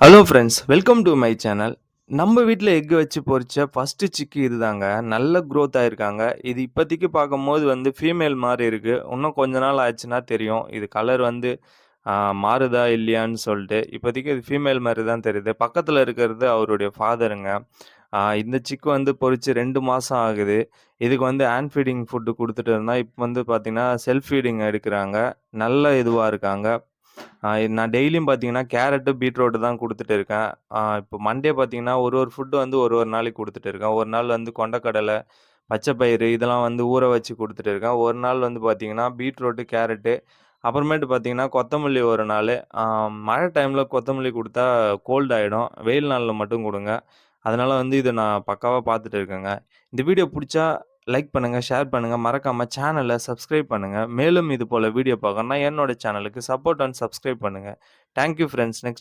Hello friends, welcome do my channel. நம்ம வீட்ல egg வச்சு பொரிச்ச ஃபர்ஸ்ட்டு சிக்கு இதுதாங்க. நல்ல குரோத் ஆயிருக்காங்க. இது இப்போதைக்கு பார்க்கும்போது ஃபீமேல் மாரி இருக்கு. இன்னும் கொஞ்ச நாள் ஆச்சுன்னா தெரியும். இது கலர் ஆ மாறுதா இல்லையான்னு சொல்ட்டு. இப்போதைக்கு இது ஃபீமேல் மாரி தான் தெரியுது. பக்கத்துல இருக்கிறது அவருடைய ஃபாதருங்க. இந்த சிக்கு பொரிச்சு 2 மாசம் ஆகுது. இதுக்கு ஹேண்ட் ஃபீடிங் ஃபுட் குடுத்துட்டு இருந்தோம். இப்ப பார்த்தீங்கன்னா, செல்ஃப் ஃபீடிங் எடுக்குறாங்க. நல்ல இதுவா இருக்காங்க. நான் டெய்லியும் பார்த்தீங்கன்னா, கேரட்டு, பீட்ரூட் தான் குடுத்துட்டு இருக்கேன். இப்போ மண்டே பார்த்தீங்கன்னா, ஒரு ஒரு ஃபுட் ஒரு ஒரு நாளைக்கு குடுத்துட்டு இருக்கேன். ஒரு நாள் கொண்டைக்கடலை, பச்சை பயிறு இதெல்லாம் ஊற வச்சு குடுத்துட்டு இருக்கேன். ஒரு நாள் பார்த்தீங்கன்னா, பீட்ரூட்டு, கேரட்டு அப்புறமேட்டு பார்த்தீங்கன்னா, கொத்தமல்லி ஒரு நாளு. மழை டைம்ல கொத்தமல்லி குடுத்தா கோல்ட் ஆயிடும். வெயில் நாள்ல மட்டும் குடுங்க. அதனால இத நான் பக்காவா பார்த்துட்டு இருக்கேங்க. இந்த வீடியோ புடிச்சா லைக் பண்ணுங்க, ஷேர் பண்ணுங்க. மறக்காம சேனல சப்ஸ்கிரைப் பண்ணுங்க. மேலும் இது போல வீடியோ பார்க்கணும்னா என்னோட சேனலுக்கு சப்போர்ட் அண்ட் சப்ஸ்கிரைப் பண்ணுங்க. Thank you friends. நெக்ஸ்ட்